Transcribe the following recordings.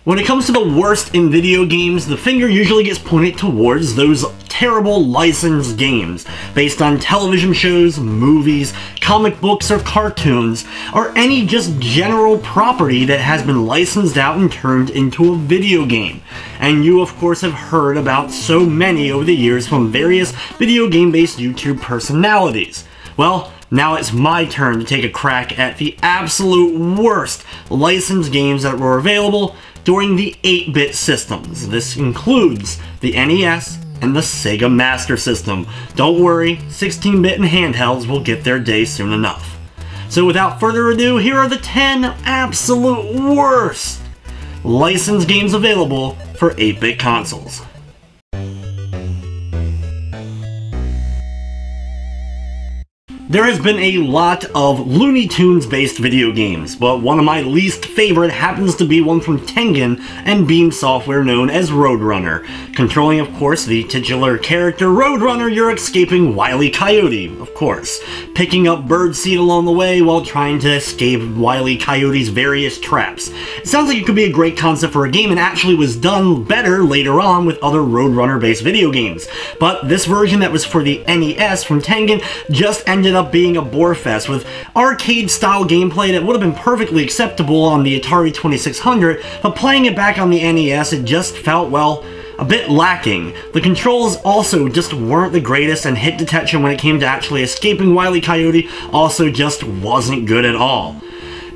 When it comes to the worst in video games, the finger usually gets pointed towards those terrible licensed games based on television shows, movies, comic books, or cartoons, or any just general property that has been licensed out and turned into a video game. And you of course have heard about so many over the years from various video game-based YouTube personalities. Well, now it's my turn to take a crack at the absolute worst licensed games that were available during the 8-bit systems. This includes the NES and the Sega Master System. Don't worry, 16-bit and handhelds will get their day soon enough. So without further ado, here are the 10 absolute worst licensed games available for 8-bit consoles. There has been a lot of Looney Tunes based video games, but one of my least favorite happens to be one from Tengen and Beam Software known as Roadrunner. Controlling, of course, the titular character Roadrunner, you're escaping Wile E. Coyote, of course, picking up birdseed along the way while trying to escape Wile E. Coyote's various traps. It sounds like it could be a great concept for a game and actually was done better later on with other Roadrunner based video games. But this version that was for the NES from Tengen just ended up being a bore fest with arcade-style gameplay that would have been perfectly acceptable on the Atari 2600, but playing it back on the NES, it just felt, well, a bit lacking. The controls also just weren't the greatest, and hit detection when it came to actually escaping Wile E. Coyote also just wasn't good at all.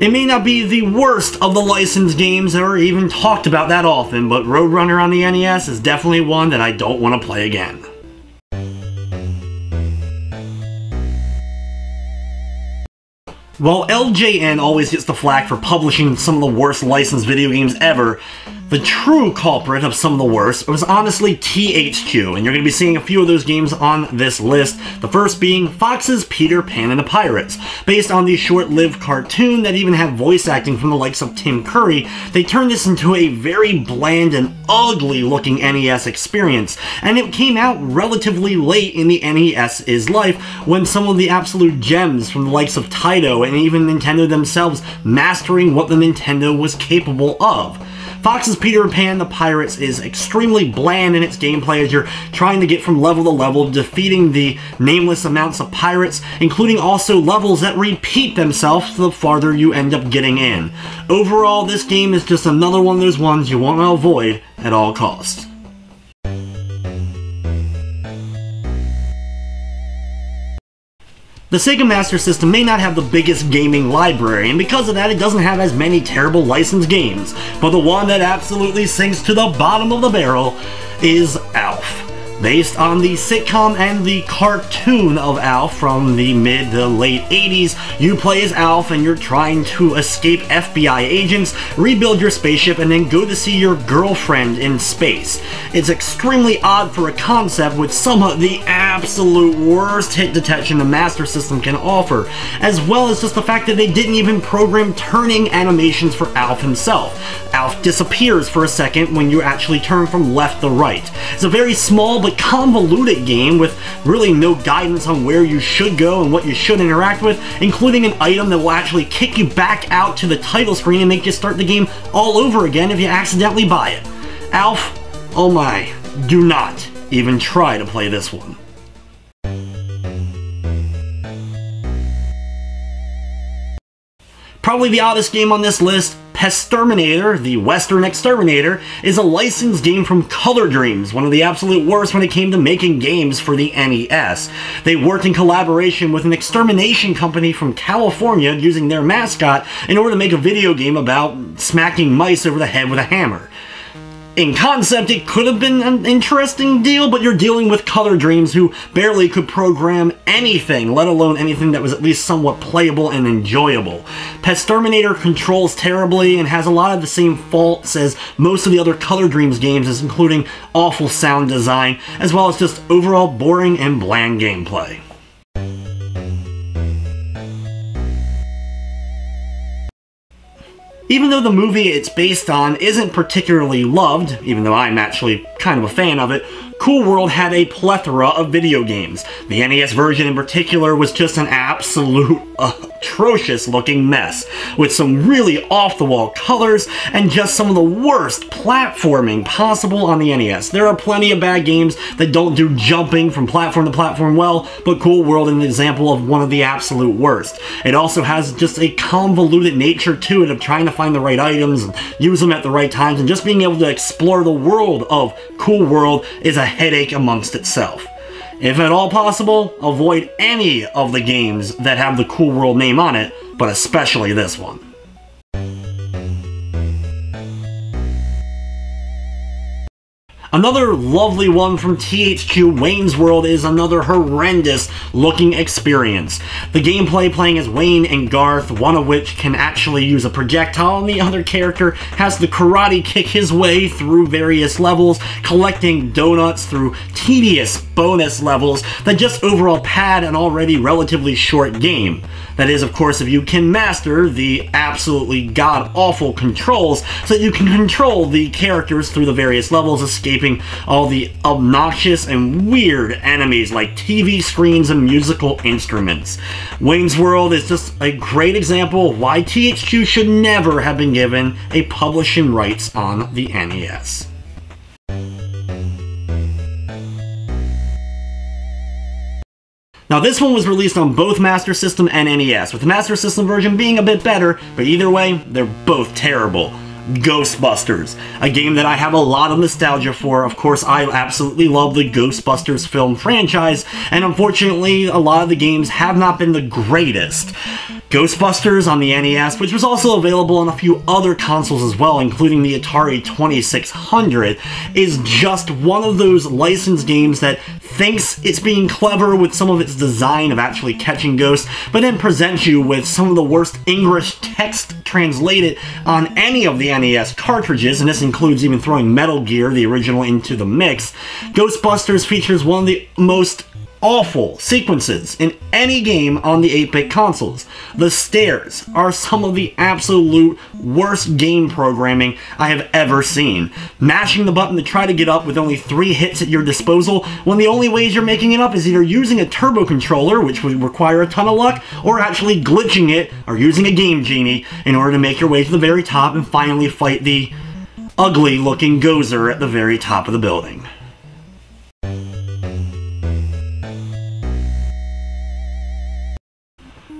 It may not be the worst of the licensed games or even talked about that often, but Roadrunner on the NES is definitely one that I don't want to play again. While LJN always gets the flack for publishing some of the worst licensed video games ever, the true culprit of some of the worst was honestly THQ, and you're going to be seeing a few of those games on this list, the first being Fox's Peter Pan and the Pirates. Based on the short-lived cartoon that even had voice acting from the likes of Tim Curry, they turned this into a very bland and ugly-looking NES experience, and it came out relatively late in the NES's life when some of the absolute gems from the likes of Taito and even Nintendo themselves mastering what the Nintendo was capable of. Fox's Peter Pan the Pirates is extremely bland in its gameplay as you're trying to get from level to level, defeating the nameless amounts of pirates, including also levels that repeat themselves the farther you end up getting in. Overall, this game is just another one of those ones you want to avoid at all costs. The Sega Master System may not have the biggest gaming library, and because of that it doesn't have as many terrible licensed games, but the one that absolutely sinks to the bottom of the barrel is Alf. Based on the sitcom and the cartoon of Alf from the mid to late 80s, you play as Alf and you're trying to escape FBI agents, rebuild your spaceship, and then go to see your girlfriend in space. It's extremely odd for a concept with some of the absolute worst hit detection the Master System can offer, as well as just the fact that they didn't even program turning animations for Alf himself. Alf disappears for a second when you actually turn from left to right. It's a very small but convoluted game with really no guidance on where you should go and what you should interact with, including an item that will actually kick you back out to the title screen and make you start the game all over again if you accidentally buy it. Alf, oh my, do not even try to play this one. Probably the oddest game on this list, Pestterminator, the Western Exterminator, is a licensed game from Color Dreams, one of the absolute worst when it came to making games for the NES. They worked in collaboration with an extermination company from California using their mascot in order to make a video game about smacking mice over the head with a hammer. In concept, it could have been an interesting deal, but you're dealing with Color Dreams who barely could program anything, let alone anything that was at least somewhat playable and enjoyable. Pestterminator controls terribly and has a lot of the same faults as most of the other Color Dreams games, including awful sound design, as well as just overall boring and bland gameplay. Even though the movie it's based on isn't particularly loved, even though I'm actually kind of a fan of it, Cool World had a plethora of video games. The NES version in particular was just an absolute atrocious looking mess, with some really off-the-wall colors and just some of the worst platforming possible on the NES. There are plenty of bad games that don't do jumping from platform to platform well, but Cool World is an example of one of the absolute worst. It also has just a convoluted nature to it of trying to find the right items and use them at the right times, and just being able to explore the world of Cool World is a headache amongst itself. If at all possible, avoid any of the games that have the Cool World name on it, but especially this one. Another lovely one from THQ, Wayne's World, is another horrendous looking experience. The gameplay playing as Wayne and Garth, one of which can actually use a projectile, and the other character has to karate kick his way through various levels, collecting donuts through tedious bonus levels that just overall pad an already relatively short game. That is, of course, if you can master the absolutely god-awful controls so that you can control the characters through the various levels, escaping all the obnoxious and weird enemies like TV screens and musical instruments. Wayne's World is just a great example of why THQ should never have been given a publishing rights on the NES. Now this one was released on both Master System and NES, with the Master System version being a bit better, but either way, they're both terrible. Ghostbusters, a game that I have a lot of nostalgia for. Of course, I absolutely love the Ghostbusters film franchise, and unfortunately, a lot of the games have not been the greatest. Ghostbusters on the NES, which was also available on a few other consoles as well, including the Atari 2600, is just one of those licensed games that thinks it's being clever with some of its design of actually catching ghosts, but then presents you with some of the worst English text translated on any of the NES cartridges, and this includes even throwing Metal Gear, the original, into the mix. Ghostbusters features one of the most awful sequences in any game on the 8-bit consoles. The stairs are some of the absolute worst game programming I have ever seen. Mashing the button to try to get up with only 3 hits at your disposal, when the only ways you're making it up is either using a turbo controller, which would require a ton of luck, or actually glitching it, or using a Game Genie in order to make your way to the very top and finally fight the ugly looking Gozer at the very top of the building.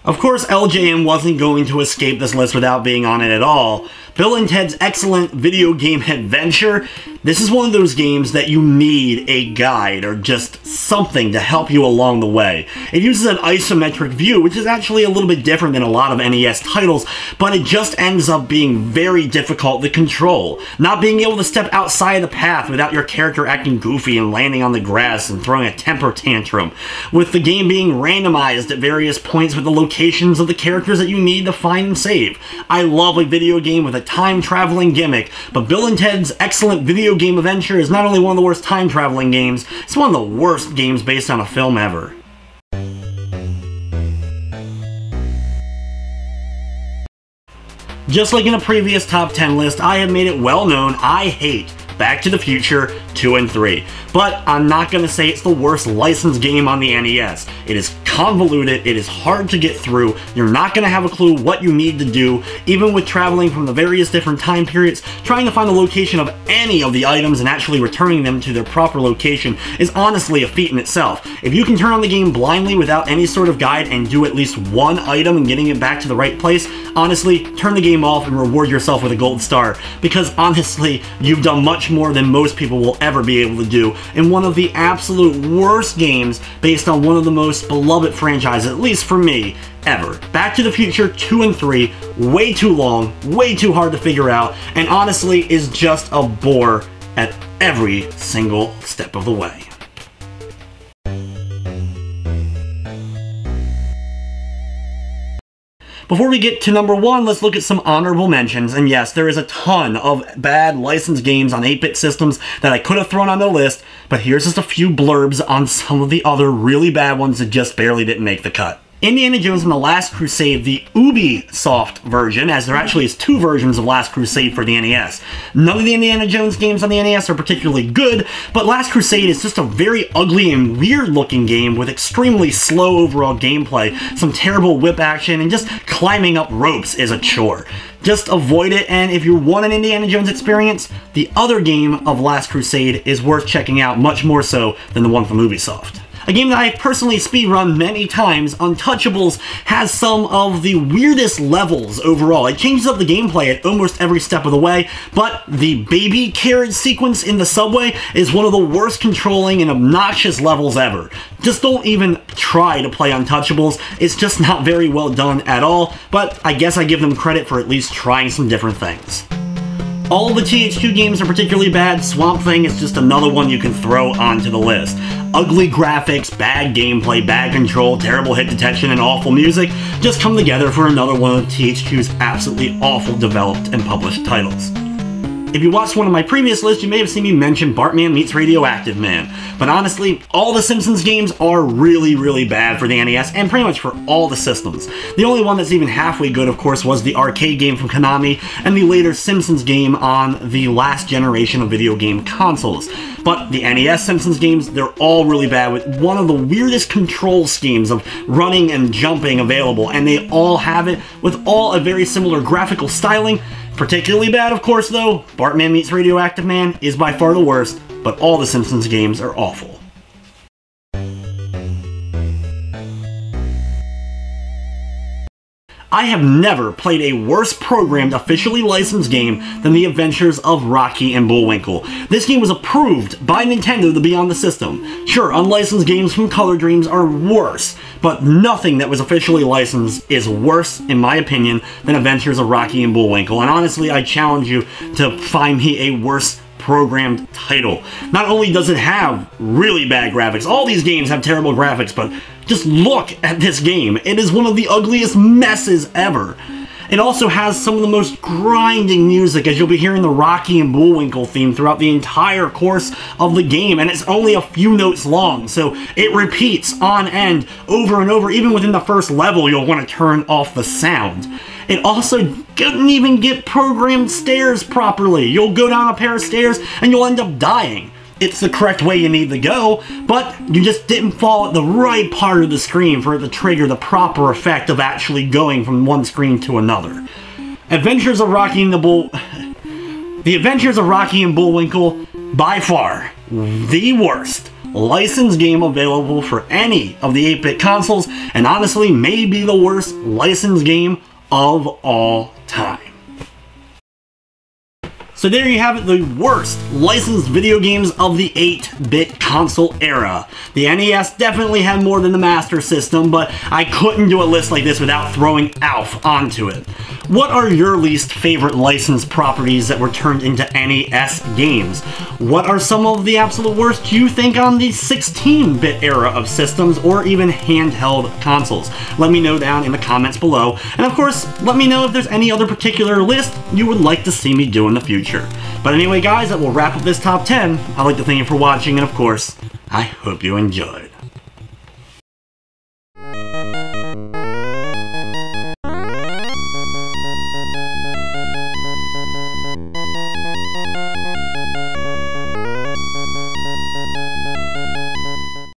Of course, LJN wasn't going to escape this list without being on it at all. Bill and Ted's Excellent Video Game Adventure. This is one of those games that you need a guide or just something to help you along the way. It uses an isometric view, which is actually a little bit different than a lot of NES titles, but it just ends up being very difficult to control. Not being able to step outside the path without your character acting goofy and landing on the grass and throwing a temper tantrum. With the game being randomized at various points with the locations of the characters that you need to find and save. I love a video game with a time-traveling gimmick, but Bill and Ted's Excellent Video Game Adventure is not only one of the worst time-traveling games, it's one of the worst games based on a film ever. Just like in a previous top 10 list, I have made it well known I hate Back to the Future 2 and 3. But I'm not going to say it's the worst licensed game on the NES. It is convoluted, it is hard to get through, you're not going to have a clue what you need to do, even with traveling from the various different time periods. Trying to find the location of any of the items and actually returning them to their proper location is honestly a feat in itself. If you can turn on the game blindly without any sort of guide and do at least one item and getting it back to the right place, honestly, turn the game off and reward yourself with a gold star, because honestly, you've done much more than most people will ever be able to do in one of the absolute worst games based on one of the most beloved franchises, at least for me, ever. Back to the Future 2 and 3, way too long, way too hard to figure out, and honestly is just a bore at every single step of the way. Before we get to number 1, let's look at some honorable mentions, and yes, there is a ton of bad licensed games on 8-bit systems that I could have thrown on the list, but here's just a few blurbs on some of the other really bad ones that just barely didn't make the cut. Indiana Jones and the Last Crusade, the Ubisoft version, as there actually is 2 versions of Last Crusade for the NES. None of the Indiana Jones games on the NES are particularly good, but Last Crusade is just a very ugly and weird-looking game with extremely slow overall gameplay, some terrible whip action, and just climbing up ropes is a chore. Just avoid it, and if you want an Indiana Jones experience, the other game of Last Crusade is worth checking out much more so than the one from Ubisoft. A game that I've personally speedrun many times, Untouchables has some of the weirdest levels overall. It changes up the gameplay at almost every step of the way, but the baby carriage sequence in the subway is one of the worst controlling and obnoxious levels ever. Just don't even try to play Untouchables. It's just not very well done at all, but I guess I give them credit for at least trying some different things. All of the THQ games are particularly bad. Swamp Thing is just another one you can throw onto the list. Ugly graphics, bad gameplay, bad control, terrible hit detection, and awful music just come together for another one of THQ's absolutely awful developed and published titles. If you watched one of my previous lists, you may have seen me mention Bartman meets Radioactive Man. But honestly, all the Simpsons games are really, really bad for the NES, and pretty much for all the systems. The only one that's even halfway good, of course, was the arcade game from Konami, and the later Simpsons game on the last generation of video game consoles. But the NES Simpsons games, they're all really bad, with one of the weirdest control schemes of running and jumping available, and they all have it with all a very similar graphical styling. Particularly bad, of course, though, Bartman meets Radioactive Man is by far the worst, but all the Simpsons games are awful. I have never played a worse programmed, officially licensed game than The Adventures of Rocky and Bullwinkle. This game was approved by Nintendo to be on the system. Sure, unlicensed games from Color Dreams are worse, but nothing that was officially licensed is worse, in my opinion, than Adventures of Rocky and Bullwinkle. And honestly, I challenge you to find me a worse programmed title. Not only does it have really bad graphics, all these games have terrible graphics, but just look at this game. It is one of the ugliest messes ever. It also has some of the most grinding music, as you'll be hearing the Rocky and Bullwinkle theme throughout the entire course of the game, and it's only a few notes long, so it repeats on end over and over. Even within the first level, you'll want to turn off the sound. It also didn't even get programmed stairs properly. You'll go down a pair of stairs and you'll end up dying. It's the correct way you need to go, but you just didn't fall at the right part of the screen for it to trigger the proper effect of actually going from one screen to another. The Adventures of Rocky and Bullwinkle, by far, the worst licensed game available for any of the 8-bit consoles, and honestly, maybe the worst licensed game of all time. So there you have it, the worst licensed video games of the 8-bit console era. The NES definitely had more than the Master System, but I couldn't do a list like this without throwing ALF onto it. What are your least favorite licensed properties that were turned into NES games? What are some of the absolute worst you think on the 16-bit era of systems or even handheld consoles? Let me know down in the comments below, and of course, let me know if there's any other particular list you would like to see me do in the future. But anyway guys, that will wrap up this top 10. I'd like to thank you for watching, and of course, I hope you enjoyed.